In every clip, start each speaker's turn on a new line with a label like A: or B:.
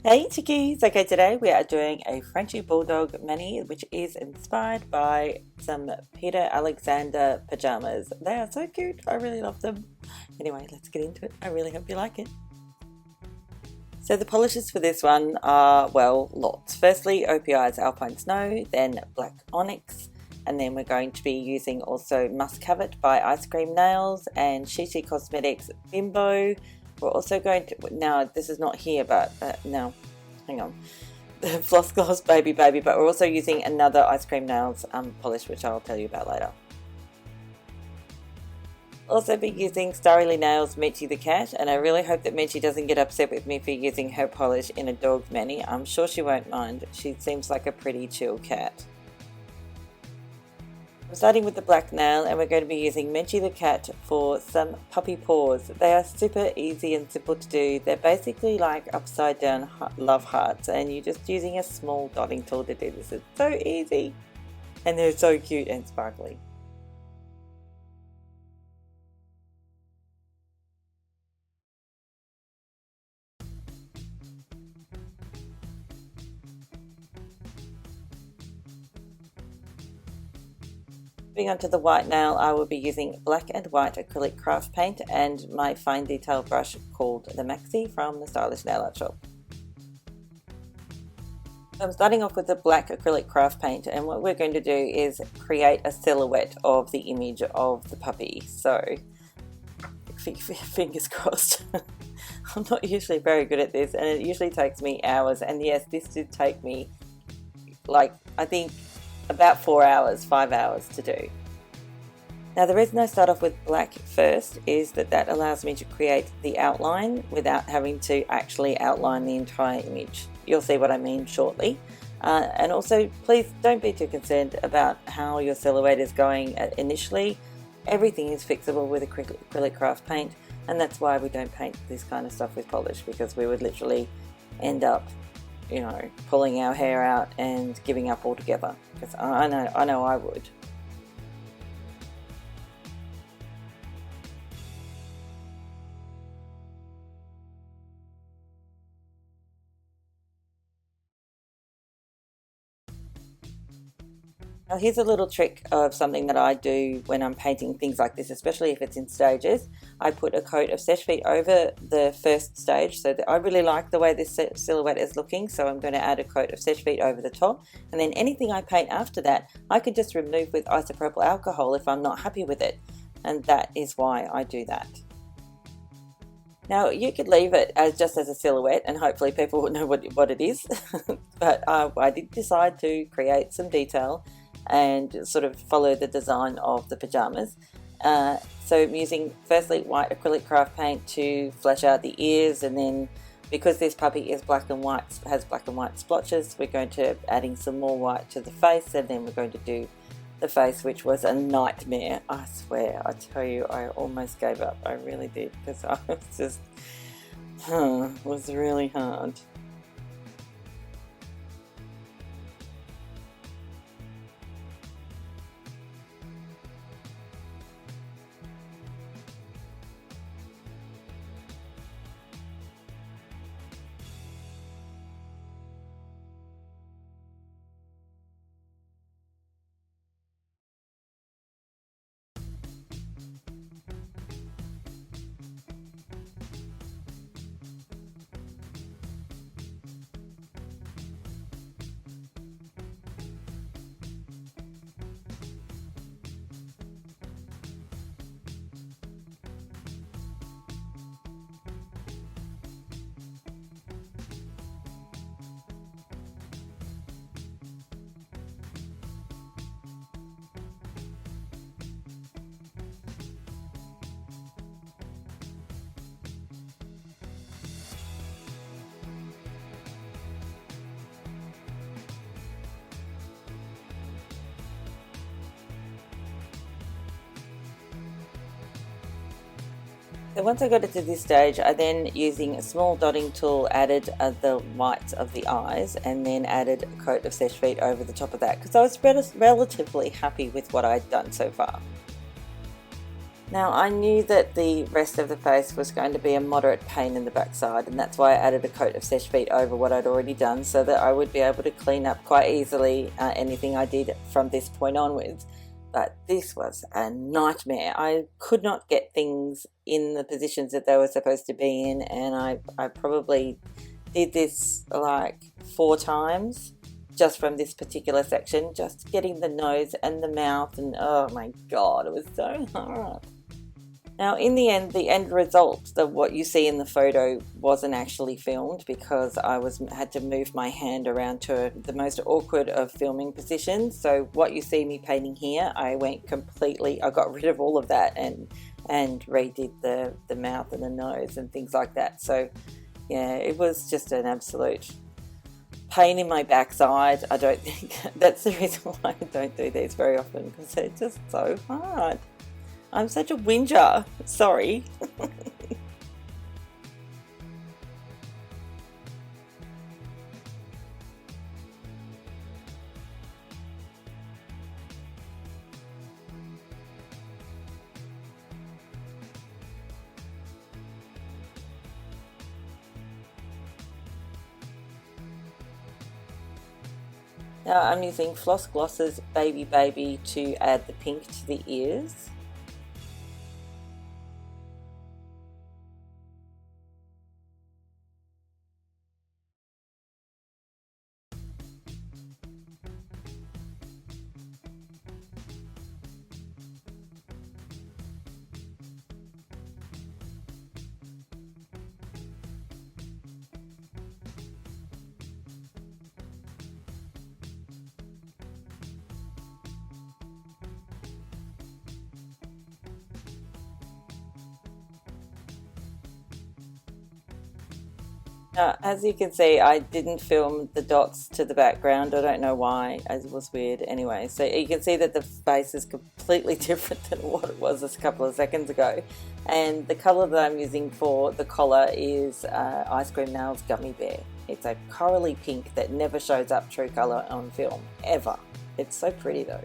A: Hey chickies! Okay, today we are doing a Frenchy Bulldog mani, which is inspired by some Peter Alexander pajamas. They are so cute. I really love them. Anyway, let's get into it. I really hope you like it. So the polishes for this one are, well, lots. Firstly, OPI's Alpine Snow, then Black Onyx, and then we're going to be using also Musk by Iscreamnails and Seche Cosmetics Bimbo. We're also going to, now this is not here, but no, hang on, the FlossGloss Baby, but we're also using another Iscreamnails polish, which I'll tell you about later. Also be using Starrily Nails Menchie the Cat, and I really hope that Menchie doesn't get upset with me for using her polish in a dog mani. I'm sure she won't mind. She seems like a pretty chill cat. I'm starting with the black nail, and we're going to be using Menchie the Cat for some puppy paws. They are super easy and simple to do. They're basically like upside down love hearts, and you're just using a small dotting tool to do this. It's so easy, and they're so cute and sparkly. Moving on to the white nail, I will be using black and white acrylic craft paint and my fine detail brush called the Maxi from the Stylish Nail Art Shop. I'm starting off with the black acrylic craft paint, and what we're going to do is create a silhouette of the image of the puppy. So, fingers crossed. I'm not usually very good at this, and it usually takes me hours, and yes, this did take me, like, I think about 4 hours, 5 hours to do. Now the reason I start off with black first is that allows me to create the outline without having to actually outline the entire image. You'll see what I mean shortly. And also, please don't be too concerned about how your silhouette is going initially. Everything is fixable with acrylic craft paint, and that's why we don't paint this kind of stuff with polish, because we would literally end up, you know, pulling our hair out and giving up altogether, because I know I would. Now here's a little trick of something that I do when I'm painting things like this, especially if it's in stages. I put a coat of Seche over the first stage, so that I really like the way this silhouette is looking, so I'm going to add a coat of Seche over the top, and then anything I paint after that I could just remove with isopropyl alcohol if I'm not happy with it, and that is why I do that. Now you could leave it as just as a silhouette and hopefully people will know what it is, but I did decide to create some detail and sort of follow the design of the pajamas. So I'm using firstly white acrylic craft paint to flesh out the ears, and then because this puppy is black and white, has black and white splotches, we're going to adding some more white to the face, and then we're going to do the face, which was a nightmare. I swear, I tell you, I almost gave up. I really did, because I was just, it was really hard. So once I got it to this stage, I then, using a small dotting tool, added the whites of the eyes, and then added a coat of Seche over the top of that, because I was relatively happy with what I'd done so far. Now I knew that the rest of the face was going to be a moderate pain in the backside, and that's why I added a coat of Seche Vite over what I'd already done so that I would be able to clean up quite easily anything I did from this point onwards. But this was a nightmare. I could not get things in the positions that they were supposed to be in, and I probably did this like 4 times just from this particular section, just getting the nose and the mouth, and oh my god, it was so hard. Now in the end result, what you see in the photo wasn't actually filmed because I had to move my hand around to the most awkward of filming positions. So what you see me painting here, I got rid of all of that and redid the mouth and the nose and things like that. So yeah, it was just an absolute pain in my backside. I don't think that's the reason why I don't do these very often, because they're just so hard. I'm such a whinger. Sorry. Now I'm using FlossGloss's Baby to add the pink to the ears. As you can see, I didn't film the dots to the background. I don't know why. It was weird anyway. So you can see that the face is completely different than what it was just a couple of seconds ago. And the colour that I'm using for the collar is Iscreamnails Gummy Bear. It's a corally pink that never shows up true colour on film, ever. It's so pretty though.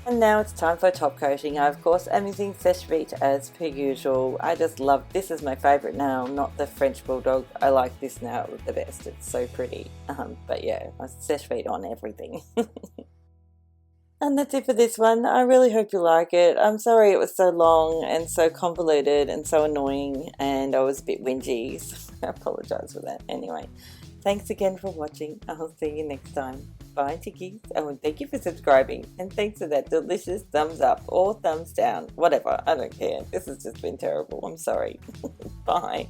A: And now it's time for top coating. I of course am using Seche Vite as per usual. I just love, this is my favourite nail, not the French Bulldog. I like this nail the best, it's so pretty. But yeah, Seche Vite on everything. And that's it for this one. I really hope you like it. I'm sorry it was so long and so convoluted and so annoying, and I was a bit whingy, so I apologise for that. Anyway, thanks again for watching. I'll see you next time. Bye, chickies. Oh, and thank you for subscribing, and thanks for that delicious thumbs up or thumbs down, whatever. I don't care. This has just been terrible. I'm sorry. Bye.